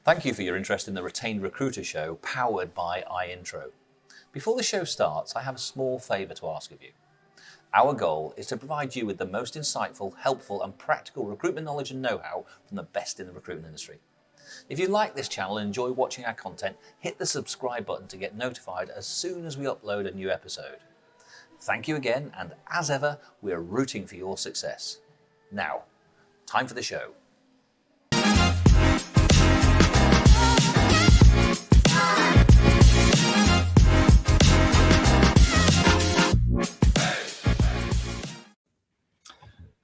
Thank you for your interest in the Retained Recruiter Show, powered by iIntro. Before the show starts, I have a small favour to ask of you. Our goal is to provide you with the most insightful, helpful and practical recruitment knowledge and know-how from the best in the recruitment industry. If you like this channel and enjoy watching our content, hit the subscribe button to get notified as soon as we upload a new episode. Thank you again, and as ever, we're rooting for your success. Now, time for the show.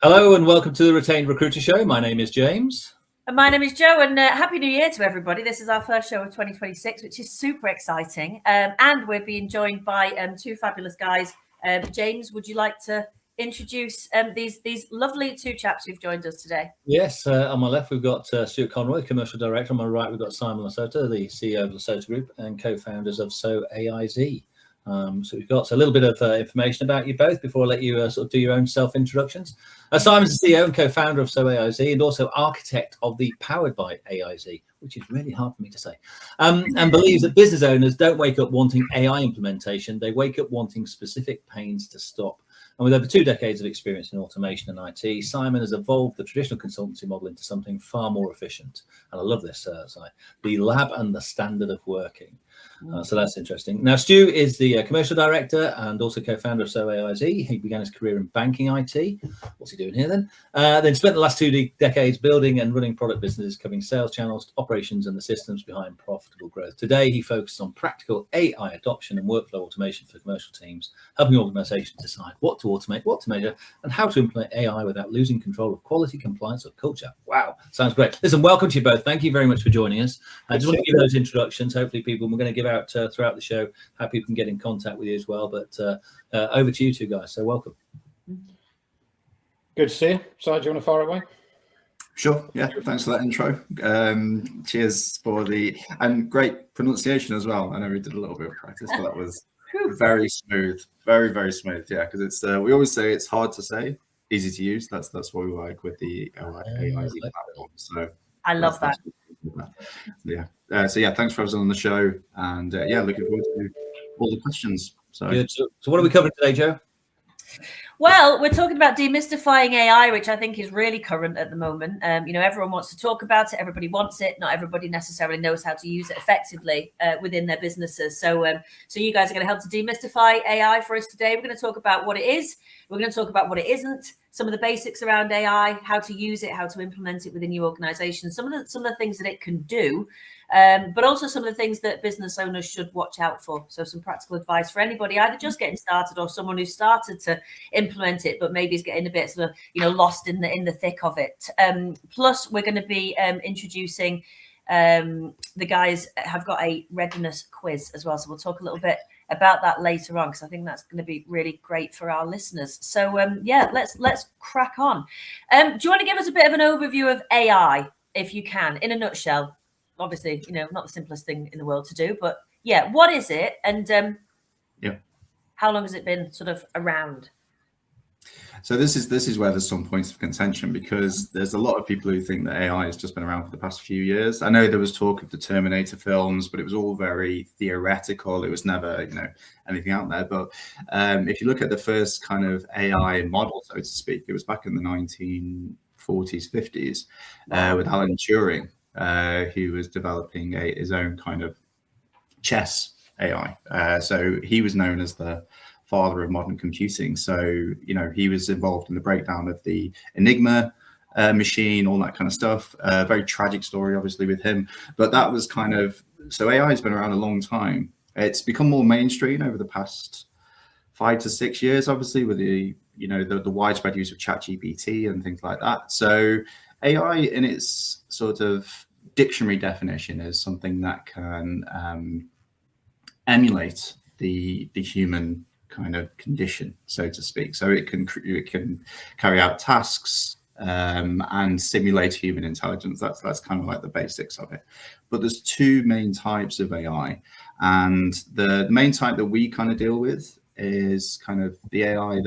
Hello and welcome to the Retained Recruiter Show. My name is James. And my name is Jo, and Happy New Year to everybody. This is our first show of 2026, which is super exciting. And we're being joined by two fabulous guys. James, would you like to introduce these lovely two chaps who've joined us today? Yes, on my left we've got Stuart Conroy, Commercial Director. On my right we've got Simon Lasota, the CEO of Lasota Group and co-founders of SoAisy. So we've got a little bit of information about you both before I let you sort of do your own self-introductions. Simon's the CEO and co-founder of SoAisy and also architect of the Powered by AIZ, which is really hard for me to say, and believes that business owners don't wake up wanting AI implementation, they wake up wanting specific pains to stop. And with over 2 decades of experience in automation and IT, Simon has evolved the traditional consultancy model into something far more efficient. And I love this, Simon, the lab and the standard of working. So that's interesting. Now, Stu is the commercial director and also co-founder of SoAisy. He began his career in banking IT. What's he doing here then? Then spent the last 2 decades building and running product businesses, covering sales channels, operations, and the systems behind profitable growth. Today, he focuses on practical AI adoption and workflow automation for commercial teams, helping organizations decide what to automate, what to measure, and how to implement AI without losing control of quality, compliance, or culture. Wow, sounds great. Listen, welcome to you both. Thank you very much for joining us. I just want to give those introductions. Hopefully, we're going to give out throughout the show how people can get in contact with you as well. But over to you two guys. So welcome. Good to see you. Si, do you want to fire away? Sure. Yeah. Thanks for that intro. Cheers for the great pronunciation as well. I know we did a little bit of practice, but that was very smooth. Very, very smooth. Yeah, because it's we always say it's hard to say, easy to use. That's what we like with the AI platform. So I love that. Yeah. So yeah, thanks for having us on the show, and yeah, looking forward to all the questions. So good. So what are we covering today, Jo? Well, we're talking about demystifying AI, which I think is really current at the moment. Everyone wants to talk about it. Everybody wants it. Not everybody necessarily knows how to use it effectively within their businesses. So you guys are going to help to demystify AI for us today. We're going to talk about what it is. We're going to talk about what it isn't. Some of the basics around AI, how to use it, how to implement it within your organization, some of the things that it can do, but also some of the things that business owners should watch out for. So some practical advice for anybody either just getting started or someone who started to implement it, but maybe is getting a bit sort of, lost in the thick of it. Plus, we're going to be introducing the guys have got a readiness quiz as well. So we'll talk a little bit about that later on, because I think that's going to be really great for our listeners. So yeah, let's crack on. Do you want to give us a bit of an overview of AI, if you can, in a nutshell? Obviously, not the simplest thing in the world to do, but yeah, what is it, and how long has it been sort of around? So this is where there's some points of contention, because there's a lot of people who think that AI has just been around for the past few years. I know there was talk of the Terminator films, but it was all very theoretical. It was never, anything out there. But if you look at the first kind of AI model, so to speak, it was back in the 1940s, 50s, with Alan Turing, who was developing his own kind of chess AI. So he was known as the father of modern computing. So, he was involved in the breakdown of the Enigma machine, all that kind of stuff. Very tragic story, obviously, with him. But that was kind of, so AI has been around a long time. It's become more mainstream over the past 5 to 6 years, obviously, with the widespread use of ChatGPT and things like that. So AI in its sort of dictionary definition is something that can emulate the human kind of condition, so to speak. So it can carry out tasks and simulate human intelligence. That's kind of like the basics of it. But there's 2 main types of AI, and the main type that we kind of deal with is kind of the AI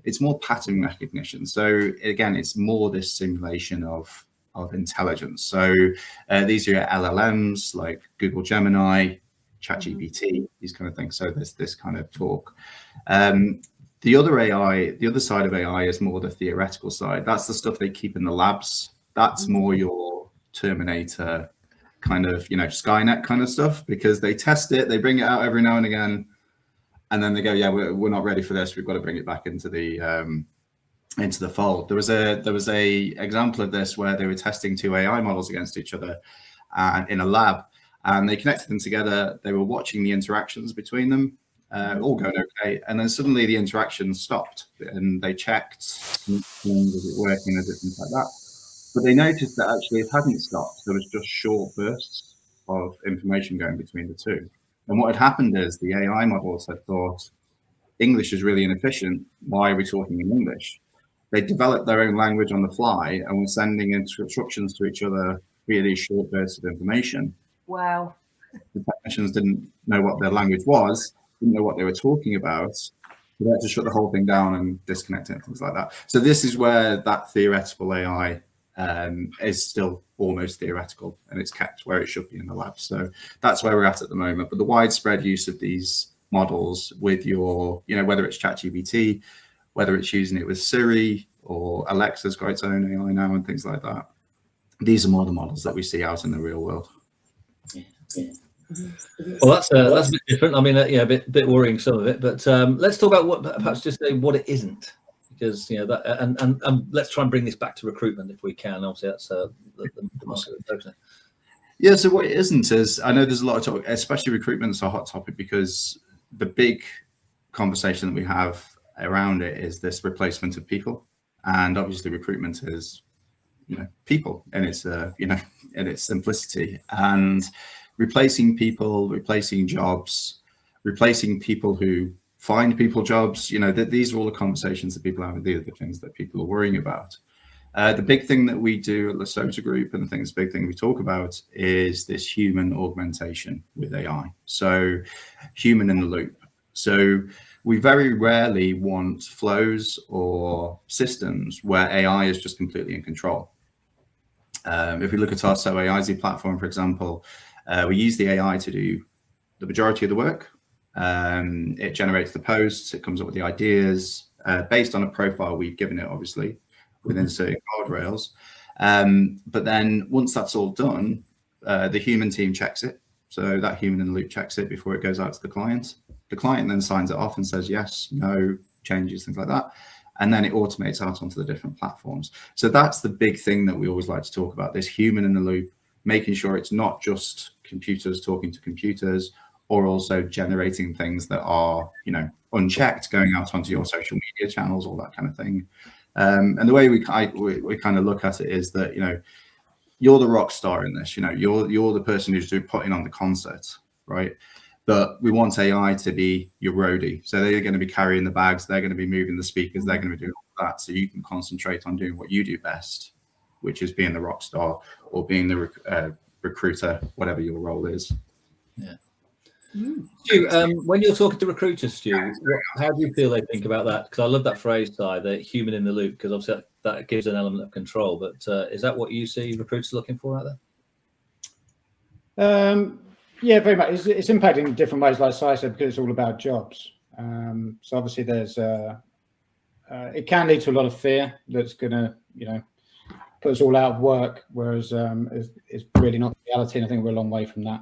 it's more pattern recognition. So again, it's more this simulation of of intelligence. So these are your LLMs like Google Gemini, ChatGPT, these kind of things. So there's this kind of talk. The other side of AI is more the theoretical side. That's the stuff they keep in the labs. That's more your Terminator kind of, Skynet kind of stuff, because they test it, they bring it out every now and again, and then they go, yeah, we're not ready for this. We've got to bring it back into the fold. There was a example of this where they were testing two AI models against each other in a lab, and they connected them together. They were watching the interactions between them, all going okay, and then suddenly the interaction stopped, and they checked, was it working, is it things like that. But they noticed that actually it hadn't stopped. There was just short bursts of information going between the two. And what had happened is the AI models had thought, English is really inefficient. Why are we talking in English? They developed their own language on the fly and were sending instructions to each other via these short bursts of information. Wow. The technicians didn't know what their language was, didn't know what they were talking about. They had to shut the whole thing down and disconnect it and things like that. So this is where that theoretical AI is still almost theoretical, and it's kept where it should be in the lab. So that's where we're at the moment. But the widespread use of these models with your, whether it's ChatGPT, whether it's using it with Siri, or Alexa's got its own AI now and things like that. These are more the models that we see out in the real world. Well, that's a bit different. I mean, a bit worrying, some of it. But let's talk about perhaps just say what it isn't. Because that, and let's try and bring this back to recruitment if we can. Obviously, that's the market. Yeah. So what it isn't is, I know there's a lot of talk, especially recruitment is a hot topic, because the big conversation that we have around it is this replacement of people, and obviously recruitment is, people, and it's in its simplicity, and replacing people, replacing jobs, replacing people who find people jobs, these are all the conversations that people have. These are the things that people are worrying about. The big thing that we do at Lasota Group, and I think it's a big thing we talk about, is this human augmentation with AI. So human in the loop. So we very rarely want flows or systems where AI is just completely in control. If we look at our SoAisy platform, for example, we use the AI to do the majority of the work. It generates the posts, it comes up with the ideas based on a profile we've given it, obviously, within certain guardrails. But then once that's all done, the human team checks it. So that human in the loop checks it before it goes out to the client. The client then signs it off and says yes, no, changes, things like that. And then it automates out onto the different platforms. So that's the big thing that we always like to talk about, this human in the loop, making sure it's not just computers talking to computers, or also generating things that are, unchecked, going out onto your social media channels, all that kind of thing. And the way we kind of look at it is that, you're the rock star in this, you're the person who's putting on the concert, right? But we want AI to be your roadie. So they're going to be carrying the bags, they're going to be moving the speakers, they're going to be doing all that. So you can concentrate on doing what you do best, which is being the rock star or being the recruiter, whatever your role is. Yeah. Stu, when you're talking to recruiters, Stu, how do you feel they think about that? Because I love that phrase, Ty, the human in the loop, because obviously that gives an element of control. But is that what you see recruiters looking for out there? Yeah, very much. It's impacting in different ways, like Si said, because it's all about jobs. So obviously there's it can lead to a lot of fear that's going to, put us all out of work, whereas it's really not reality. And I think we're a long way from that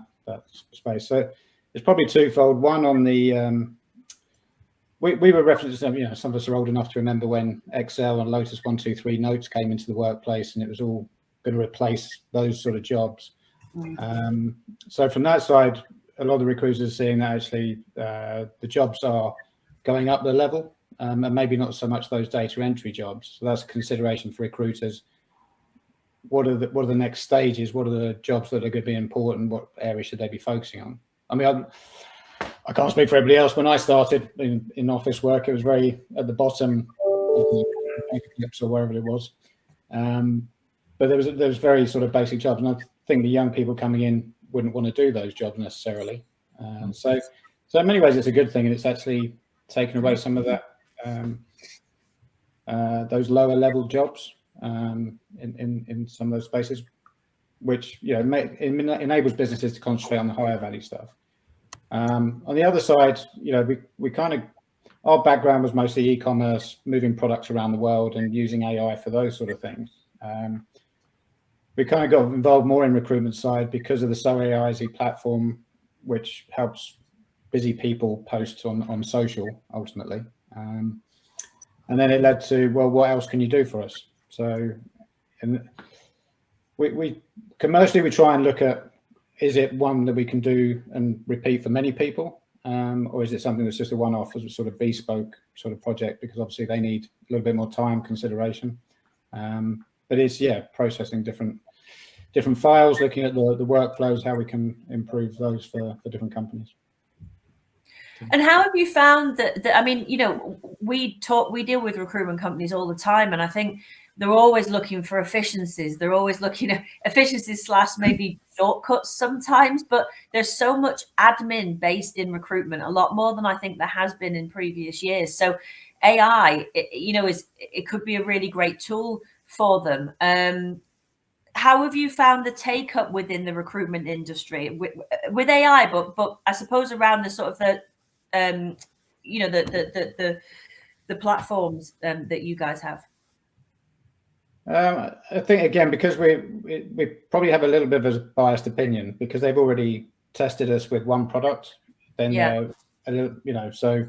space. So it's probably twofold. One, on the we were referencing, some of us are old enough to remember when Excel and Lotus 1-2-3 notes came into the workplace, and it was all going to replace those sort of jobs. So from that side, a lot of the recruiters are seeing that actually the jobs are going up the level, and maybe not so much those data entry jobs. So that's a consideration for recruiters. What are the next stages? What are the jobs that are going to be important? What areas should they be focusing on? I mean, I can't speak for everybody else. When I started in office work, it was very at the bottom of the clips or wherever it was. But there was very sort of basic jobs, and I think the young people coming in wouldn't want to do those jobs necessarily. So in many ways, it's a good thing, and it's actually taken away some of that those lower level jobs. in some of those spaces, which enables businesses to concentrate on the higher value stuff. On the other side, we kind of, our background was mostly e-commerce, moving products around the world and using AI for those sort of things. We kind of got involved more in recruitment side because of the SoAisy platform, which helps busy people post on social ultimately. And then it led to, well, what else can you do for us? So, and we commercially, we try and look at, is it one that we can do and repeat for many people? Or is it something that's just a one-off, as a sort of bespoke sort of project? Because obviously they need a little bit more time, consideration. But it's, processing different files, looking at the workflows, how we can improve those for different companies. And how have you found that I mean, we deal with recruitment companies all the time, and I think they're always looking for efficiencies. They're always looking at efficiencies / maybe shortcuts sometimes, but there's so much admin based in recruitment, a lot more than I think there has been in previous years. So AI, it could be a really great tool for them. How have you found the take up within the recruitment industry with AI, but I suppose around the sort of the platforms that you guys have? I think, again, because we probably have a little bit of a biased opinion because they've already tested us with one product, then they're a little, so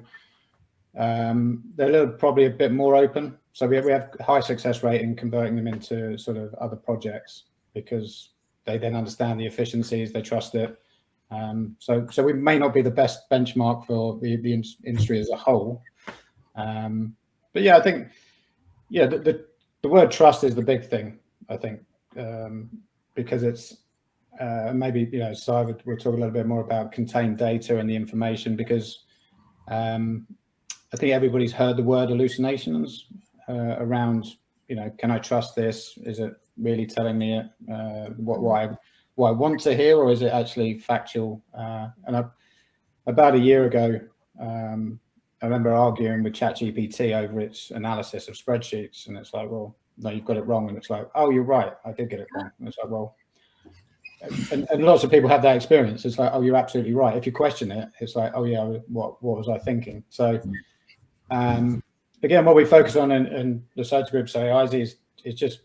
they're probably a bit more open. So we have high success rate in converting them into sort of other projects because they then understand the efficiencies, they trust it. So we may not be the best benchmark for the industry as a whole. But I think, the word trust is the big thing, I think, because it's maybe, so we'll talk a little bit more about contained data and the information, because I think everybody's heard the word hallucinations around, can I trust this? Is it really telling me what I want to hear, or is it actually factual? And about a year ago, I remember arguing with ChatGPT over its analysis of spreadsheets, and it's like, well, no, you've got it wrong. And it's like, oh, you're right, I did get it wrong. And it's like, well, and lots of people have that experience. It's like, oh, you're absolutely right. If you question it, it's like, oh yeah, what was I thinking? So again, what we focus on in the Lasota group, SoAisy, is just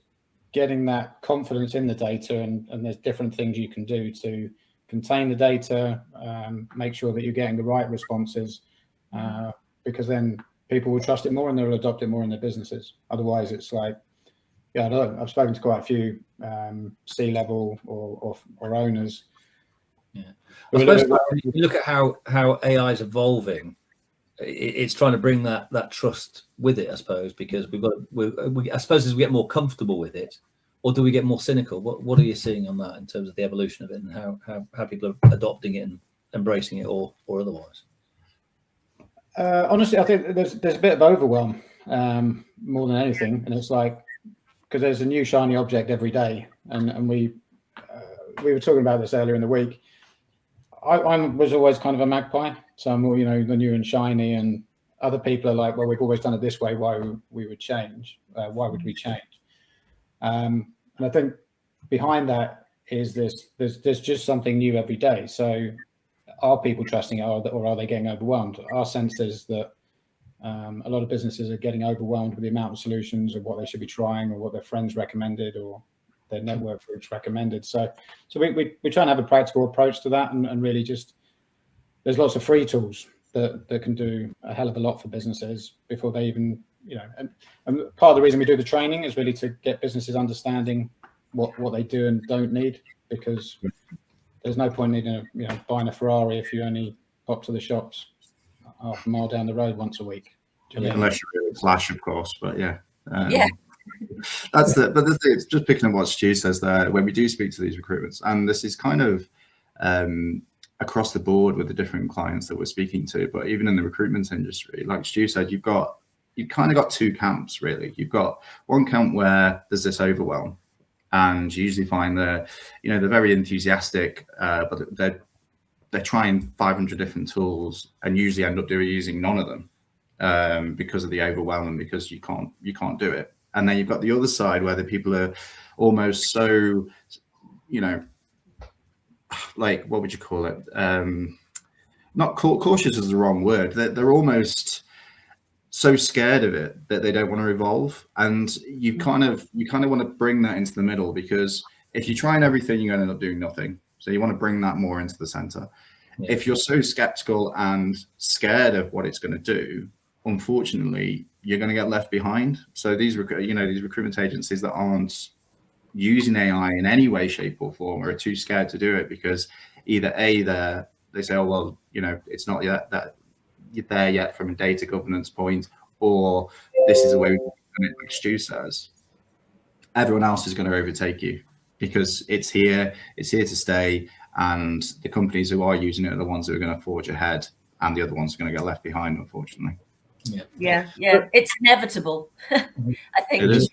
getting that confidence in the data, and there's different things you can do to contain the data, make sure that you're getting the right responses, because then people will trust it more and they'll adopt it more in their businesses. Otherwise, it's like, I don't know, I've spoken to quite a few C-level or owners. Yeah, I suppose when you look at how AI is evolving, it's trying to bring that trust with it, I suppose, because I suppose as we get more comfortable with it, or do we get more cynical? What are you seeing on that in terms of the evolution of it, and how people are adopting it and embracing it, or otherwise? Honestly, I think there's a bit of overwhelm more than anything, and it's like, because there's a new shiny object every day, and we were talking about this earlier in the week. I was always kind of a magpie, so I'm more, the new and shiny, and other people are like, well, we've always done it this way, why we would change? Why would we change? And I think behind that is there's just something new every day. So are people trusting it, or are they getting overwhelmed? Our sense is that a lot of businesses are getting overwhelmed with the amount of solutions of what they should be trying, or what their friends recommended, or their network groups recommended. So we try and have a practical approach to that, and really just, there's lots of free tools that can do a hell of a lot for businesses before they even, and part of the reason we do the training is really to get businesses understanding what they do and don't need, because there's no point in buying a Ferrari if you only pop to the shops half a mile down the road once a week. Unless you're really flash, of course, but yeah. That's but the thing, it's just picking up what Stu says there, when we do speak to these recruitments, and this is kind of across the board with the different clients that we're speaking to, but even in the recruitment industry, like Stu said, you've kind of got two camps, really. You've got one camp where there's this overwhelm, and you usually find they're very enthusiastic, but they're trying 500 different tools and usually end up using none of them because of the overwhelm, and because you can't do it. And then you've got the other side where the people are almost so, you know, like, what would you call it? Not cautious is the wrong word. They're almost so scared of it that they don't want to evolve. And you kind of want to bring that into the middle, because if you try and everything, you're going to end up doing nothing. So you want to bring that more into the center. Yeah. If you're so skeptical and scared of what it's going to do, unfortunately, you're going to get left behind. So these recruitment agencies that aren't using AI in any way, shape, or form are too scared to do it, because either they say, oh well, you know, it's not yet that you're there yet from a data governance point, or this is the way we're doing it, like Stu says. Everyone else is going to overtake you because it's here to stay, and the companies who are using it are the ones who are going to forge ahead, and the other ones are going to get left behind, unfortunately. Yeah, it's inevitable. I think it is.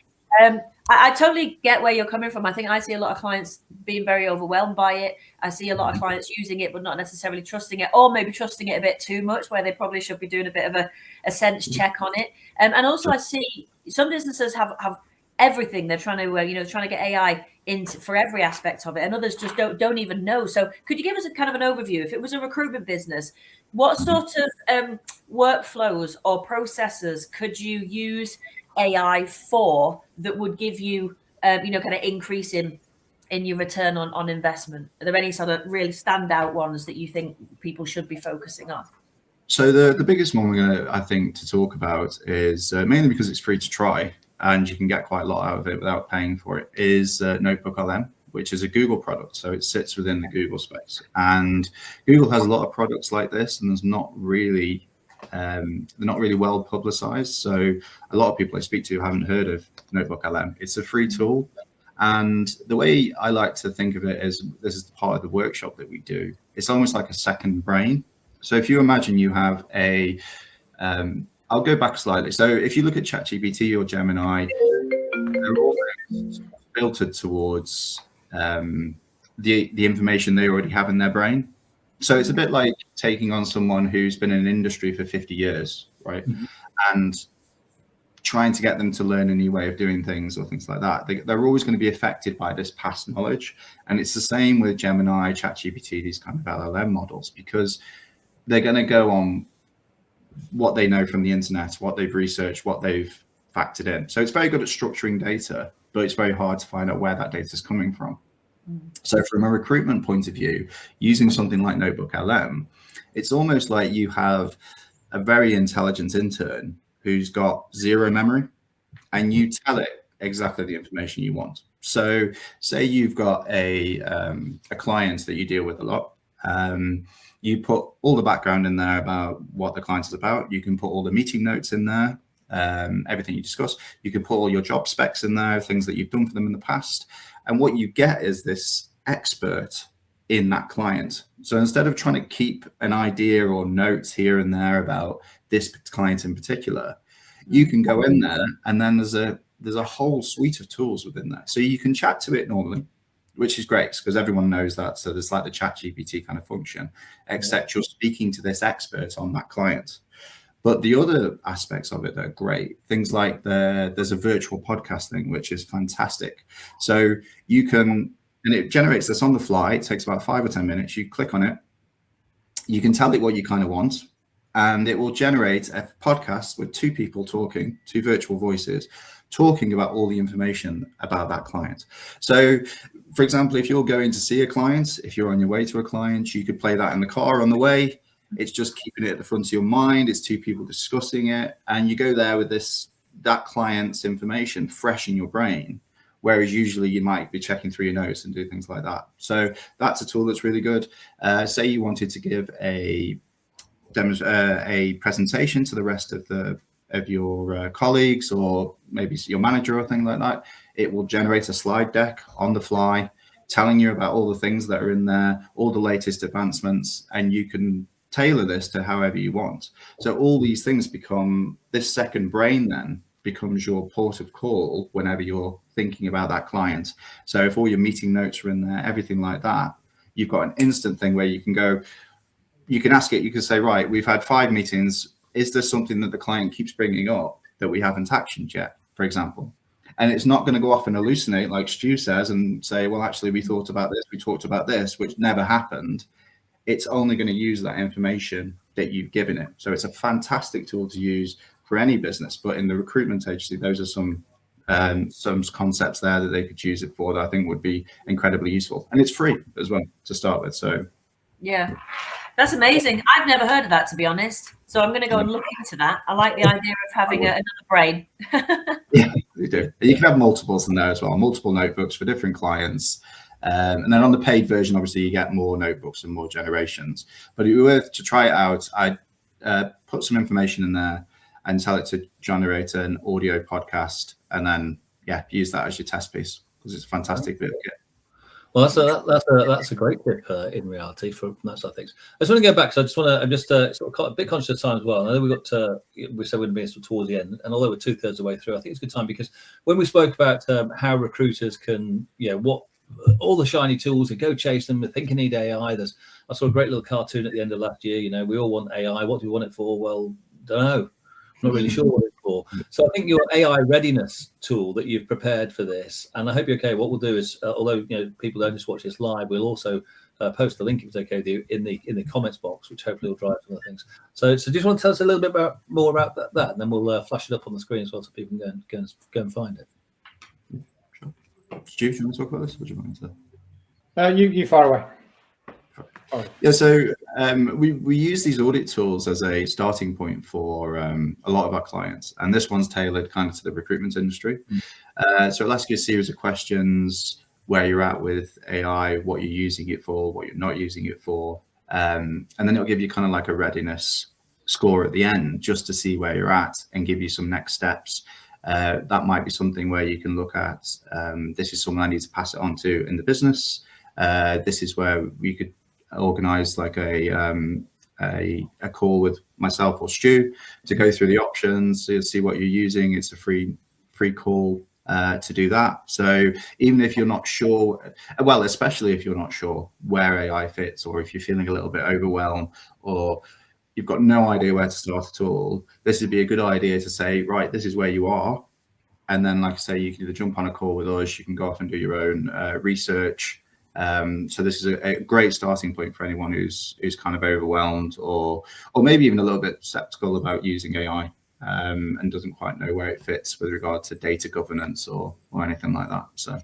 I totally get where you're coming from. I think I see a lot of clients being very overwhelmed by it. I see a lot of clients using it, but not necessarily trusting it, or maybe trusting it a bit too much, where they probably should be doing a bit of a sense check on it. And also I see some businesses have everything. They're trying to get AI into for every aspect of it, and others just don't even know. So could you give us a kind of an overview? If it was a recruitment business, what sort of workflows or processes could you use AI for that would give you, kind of increase in your return on investment? Are there any sort of really standout ones that you think people should be focusing on? So the biggest one we're going to, I think, to talk about is mainly because it's free to try and you can get quite a lot out of it without paying for it, is Notebook LM, which is a Google product. So it sits within the Google space, and Google has a lot of products like this, and there's not really they're not really well publicized. So a lot of people I speak to haven't heard of Notebook LM. It's a free tool. And the way I like to think of it is, this is part of the workshop that we do. It's almost like a second brain. So if you imagine you have I'll go back slightly. So if you look at ChatGPT or Gemini, they're all filtered towards the information they already have in their brain. So it's a bit like taking on someone who's been in an industry for 50 years, right? Mm-hmm. And trying to get them to learn a new way of doing things or things like that. They're always going to be affected by this past knowledge. And it's the same with Gemini, ChatGPT, these kind of LLM models, because they're going to go on what they know from the internet, what they've researched, what they've factored in. So it's very good at structuring data, but it's very hard to find out where that data is coming from. So from a recruitment point of view, using something like Notebook LM, it's almost like you have a very intelligent intern who's got zero memory, and you tell it exactly the information you want. So say you've got a client that you deal with a lot. You put all the background in there about what the client is about. You can put all the meeting notes in there, everything you discuss. You can put all your job specs in there, things that you've done for them in the past. And what you get is this expert in that client. So instead of trying to keep an idea or notes here and there about this client in particular, you can go in there, and then there's a whole suite of tools within there. So you can chat to it normally, which is great because everyone knows that. So there's like the ChatGPT kind of function, except you're speaking to this expert on that client. But the other aspects of it that are great, things like there's a virtual podcasting, which is fantastic. So you can, and it generates this on the fly. It takes about 5 or 10 minutes. You click on it. You can tell it what you kind of want, and it will generate a podcast with two people talking, two virtual voices, talking about all the information about that client. So, for example, if you're going to see a client, if you're on your way to a client, you could play that in the car on the way. It's just keeping it at the front of your mind. It's two people discussing it, and you go there with that client's information fresh in your brain, whereas usually you might be checking through your notes and do things like that. So that's a tool that's really good. Say you wanted to give a presentation to the rest of your colleagues, or maybe your manager or thing like that. It will generate a slide deck on the fly, telling you about all the things that are in there, all the latest advancements, and you can tailor this to however you want. So all these things become, this second brain then becomes your port of call whenever you're thinking about that client. So if all your meeting notes are in there, everything like that, you've got an instant thing where you can go, you can ask it, you can say, right, we've had 5 meetings. Is there something that the client keeps bringing up that we haven't actioned yet, for example? And it's not going to go off and hallucinate like Stu says and say, well, actually, we thought about this, we talked about this, which never happened. It's only going to use that information that you've given it. So it's a fantastic tool to use for any business. But in the recruitment agency, those are some concepts there that they could use it for that I think would be incredibly useful. And it's free as well to start with. So yeah, that's amazing. I've never heard of that, to be honest. So I'm going to go and look into that. I like the idea of having another brain. Yeah, you do. You can have multiples in there as well, multiple notebooks for different clients. And then on the paid version, obviously, you get more notebooks and more generations. But if you were to try it out, I'd put some information in there and tell it to generate an audio podcast, and then use that as your test piece, because it's a fantastic bit of kit. Well, that's a great tip in reality from that side of things. I just want to go back, so I'm just sort of a bit conscious of time as well. I know we said we're going to be towards the end, and although we're 2/3 of the way through, I think it's a good time, because when we spoke about how recruiters can, what all the shiny tools and go chase them, think you need AI. I saw a great little cartoon at the end of last year. We all want AI. What do we want it for? Well, don't know. Not really sure what it's for. So I think your AI readiness tool that you've prepared for this, and I hope you're okay. What we'll do is, although people don't just watch this live, we'll also post the link, if it's okay with you, in the comments box, which hopefully will drive some of the things. So just want to tell us a little bit more about that, and then we'll flash it up on the screen as well, so people can go and find it. Sure. Stu, do you want to talk about this? What do you want to? You fire away. Yeah, so we use these audit tools as a starting point for a lot of our clients, and this one's tailored kind of to the recruitment industry. So it'll ask you a series of questions: where you're at with AI, what you're using it for, what you're not using it for, and then it'll give you kind of like a readiness score at the end, just to see where you're at and give you some next steps. That might be something where you can look at, this is someone I need to pass it on to in the business. This is where we could organize like a call with myself or Stu to go through the options, to see what you're using. It's a free call to do that. So even if you're not sure, well, especially if you're not sure where AI fits, or if you're feeling a little bit overwhelmed, or you've got no idea where to start at all, this would be a good idea to say, right, this is where you are. And then, like I say, you can either jump on a call with us, you can go off and do your own research. So this is a great starting point for anyone who's kind of overwhelmed, or maybe even a little bit skeptical about using AI, and doesn't quite know where it fits with regard to data governance or anything like that. So,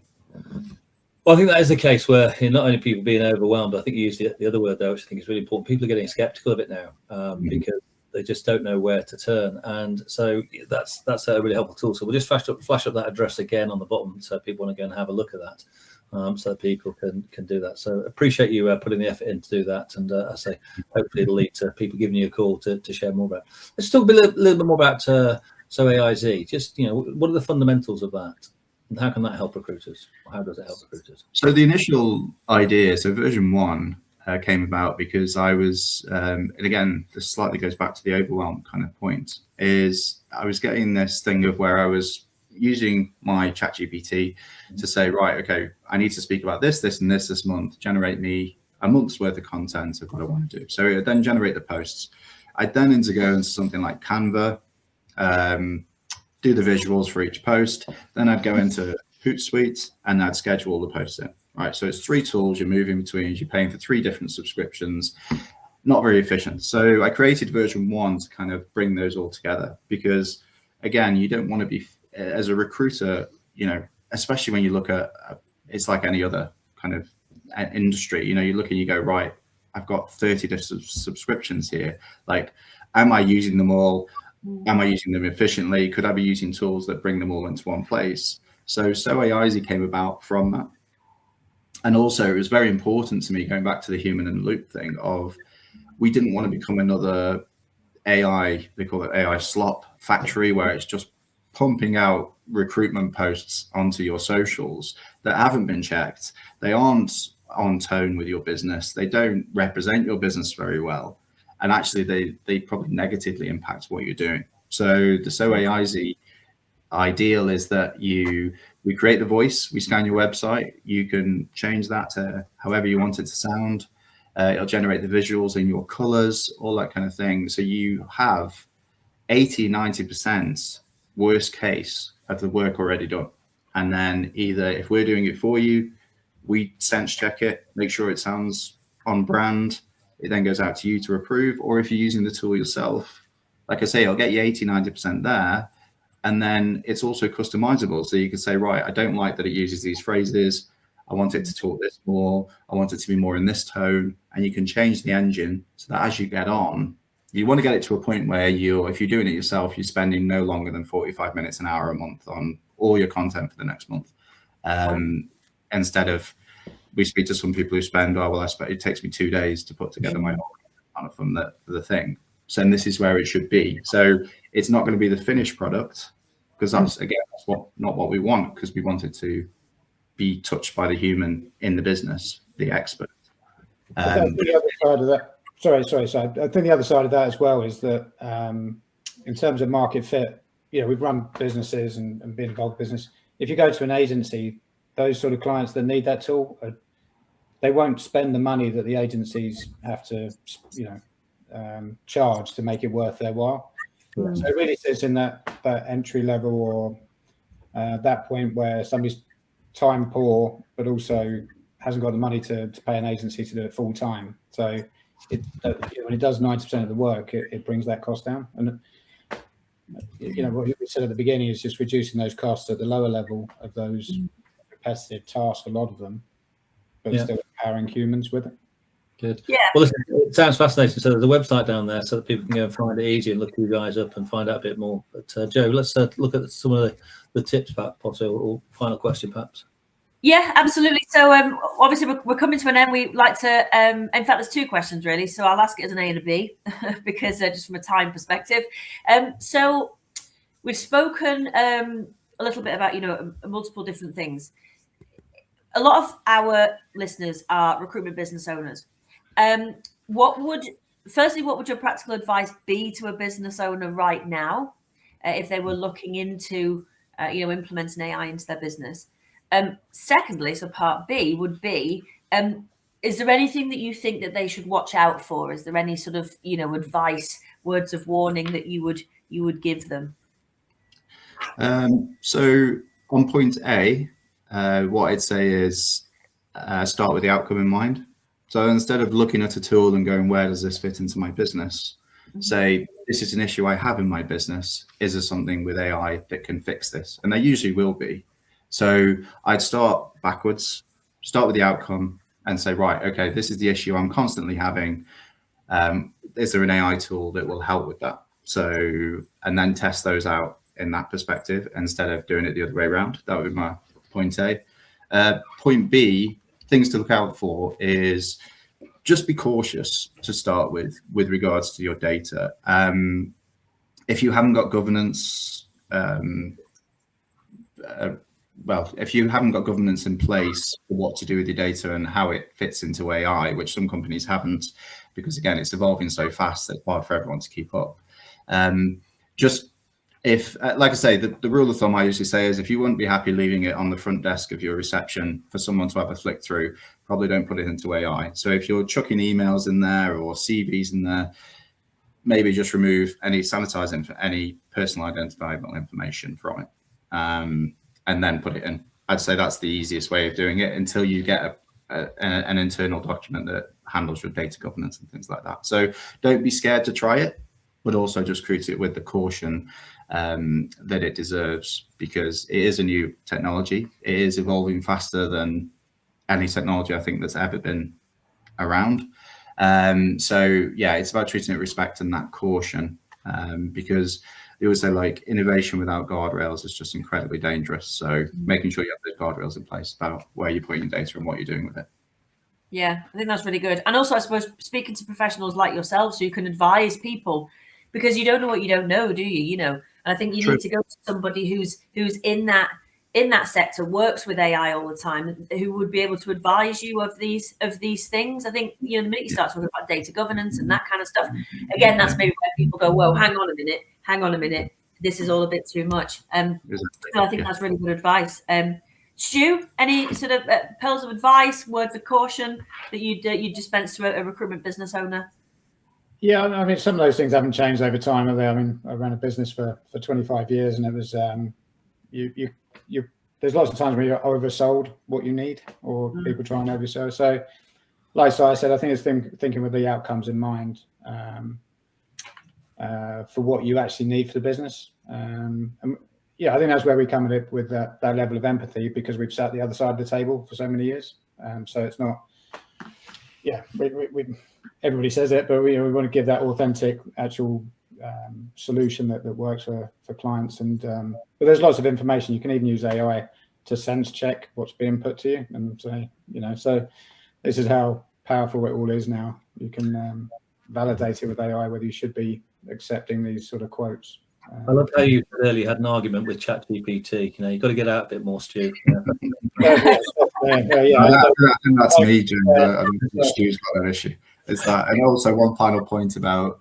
well, I think that is the case where not only people being overwhelmed, but I think you used the other word there, which I think is really important. People are getting skeptical of it now, because they just don't know where to turn, and so that's a really helpful tool. So we'll just flash up that address again on the bottom, so if people want to go and have a look at that. So that people can do that. So appreciate you putting the effort in to do that, and I say hopefully it'll lead to people giving you a call to share more about it. Let's talk a little bit more about SoAisy. Just what are the fundamentals of that, and how can that help recruiters? Or how does it help recruiters? So the initial idea, so version 1 came about because I was, and again, this slightly goes back to the overwhelm kind of point, is I was getting this thing of where I was using my ChatGPT to say, right, okay, I need to speak about this, and this month, generate me a month's worth of content of what I want to do. So it would then generate the posts. I'd then go into something like Canva, do the visuals for each post. Then I'd go into Hootsuite and I'd schedule the posts in. Right, so it's 3 tools you're moving between, you're paying for 3 different subscriptions, not very efficient. So I created version 1 to kind of bring those all together, because again, you don't want to be, as a recruiter, especially when you look at, it's like any other kind of industry, you look and you go, right, I've got 30 different subscriptions here. Like, am I using them all? Am I using them efficiently? Could I be using tools that bring them all into one place? So SoAisy came about from that. And also it was very important to me, going back to the human in the loop thing of, we didn't want to become another AI, they call it AI slop factory, where it's just pumping out recruitment posts onto your socials that haven't been checked. They aren't on tone with your business. They don't represent your business very well. And actually they probably negatively impact what you're doing. So the SoAisy ideal is that we create the voice, we scan your website, you can change that to however you want it to sound. It'll generate the visuals in your colors, all that kind of thing. So you have 80-90% worst case of the work already done. And then either if we're doing it for you, we sense check it, make sure it sounds on brand. It then goes out to you to approve. Or if you're using the tool yourself, like I say, I'll get you 80, 90% there. And then it's also customizable. So you can say, right, I don't like that it uses these phrases. I want it to talk this more. I want it to be more in this tone. And you can change the engine so that as you get on, you want to get it to a point where if you're doing it yourself, you're spending no longer than 45 minutes, an hour a month on all your content for the next month. Instead of, we speak to some people who spend, it takes me 2 days to put together my whole from the thing. So and this is where it should be. So it's not going to be the finished product, because that's not what we want, because we want it to be touched by the human in the business, the expert. I think the other side of that, sorry. I think the other side of that as well is that in terms of market fit, we've run businesses and been involved in business. If you go to an agency, those sort of clients that need that tool, they won't spend the money that the agencies have to, charge to make it worth their while. So it really sits in that entry level or that point where somebody's time poor, but also hasn't got the money to pay an agency to do it full time. So when it does 90% of the work, it brings that cost down. And what we said at the beginning is just reducing those costs at the lower level of those repetitive tasks, a lot of them, but still empowering humans with it. Good. Yeah. Well, listen, it sounds fascinating. So there's a website down there so that people can go and find it easy and look you guys up and find out a bit more. But Joe, let's look at some of the tips, perhaps, or final question, perhaps. Yeah, absolutely. So obviously we're coming to an end. We like to, in fact, there's 2 questions really. So I'll ask it as an A and a B because just from a time perspective. So we've spoken a little bit about, multiple different things. A lot of our listeners are recruitment business owners. What would your practical advice be to a business owner right now if they were looking into, implementing AI into their business? Secondly, so part B would be, is there anything that you think that they should watch out for? Is there any sort of, advice, words of warning that you would give them? So on point A, what I'd say is start with the outcome in mind. So instead of looking at a tool and going, where does this fit into my business? Say, this is an issue I have in my business. Is there something with AI that can fix this? And there usually will be. So I'd start backwards, start with the outcome and say, right, okay, this is the issue I'm constantly having. Is there an AI tool that will help with that? So, and then test those out in that perspective instead of doing it the other way around. That would be my point A. Point B, things to look out for is just be cautious to start with regards to your data. If you haven't got governance, if you haven't got governance in place for what to do with your data and how it fits into AI, which some companies haven't, because again, it's evolving so fast that it's hard for everyone to keep up. If, like I say, the rule of thumb I usually say is if you wouldn't be happy leaving it on the front desk of your reception for someone to have a flick through, probably don't put it into AI. So if you're chucking emails in there or CVs in there, maybe just remove any any personal identifiable information from it, and then put it in. I'd say that's the easiest way of doing it until you get an internal document that handles your data governance and things like that. So don't be scared to try it, but also just treat it with the caution that it deserves, because it is a new technology. It is evolving faster than any technology I think that's ever been around. So yeah, it's about treating it with respect and that caution, because they always say like innovation without guardrails is just incredibly dangerous. So making sure you have those guardrails in place about where you're putting your data and what you're doing with it. Yeah, I think that's really good. And also, I suppose, speaking to professionals like yourself, so you can advise people, because you don't know what you don't know, do you? And I think you need to go to somebody who's in that sector, works with AI all the time, who would be able to advise you of these things. I think the minute you start talking about data governance and that kind of stuff, again, that's maybe where people go, whoa, hang on a minute, this is all a bit too much. So I think that's really good advice. Stu, any sort of pearls of advice, words of caution that you'd dispense to a recruitment business owner? Yeah, I mean, some of those things haven't changed over time, have they? I mean, I ran a business for 25 years, and it was you there's lots of times where you're oversold what you need, or people try and oversell. So, like I said, I think it's thinking with the outcomes in mind for what you actually need for the business. And yeah, I think that's where we come with that level of empathy, because we've sat the other side of the table for so many years. So it's not, yeah, everybody says it, but we want to give that authentic, actual solution that works for clients. And but there's lots of information. You can even use AI to sense check what's being put to you and say, so this is how powerful it all is now. You can validate it with AI whether you should be accepting these sort of quotes. I love how you earlier had an argument with ChatGPT. You've got to get out a bit more, Stu. Yeah. I think that's me, Jim. I don't think Stu's got that issue. It's that, and also one final point about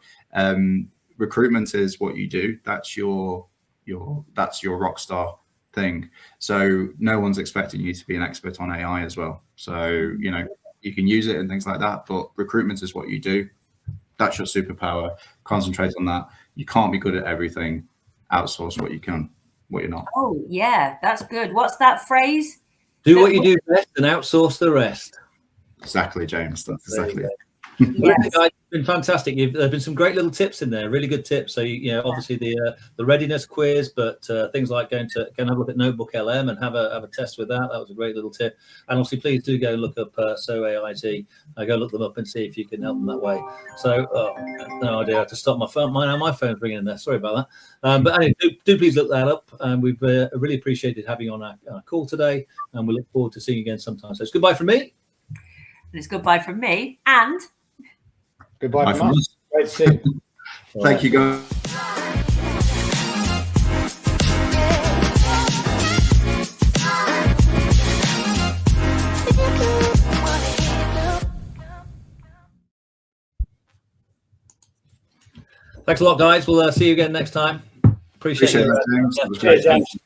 recruitment is what you do. That's your rock star thing. So no one's expecting you to be an expert on AI as well. So you can use it and things like that, but recruitment is what you do. That's your superpower. Concentrate on that. You can't be good at everything. Outsource what you can, what you're not. Oh, yeah, that's good. What's that phrase? Do what you do best and outsource the rest. Exactly, James. That's exactly it. Yes. Guys, it's been fantastic. There've been some great little tips in there, really good tips. So obviously the readiness quiz, but things like go and have a look at Notebook LM and have a test with that. That was a great little tip. And obviously, please do go and look up SoAisy. Go look them up and see if you can help them that way. So no idea how to stop my phone. My phone's ringing in there. Sorry about that. But anyway, do please look that up. And we've really appreciated having you on our call today. And we look forward to seeing you again sometime. So it's goodbye from me. And it's goodbye from me. And goodbye from us. Great to see you. Thank you, guys. Thanks a lot, guys. We'll see you again next time. Appreciate it. James. Cheers, James.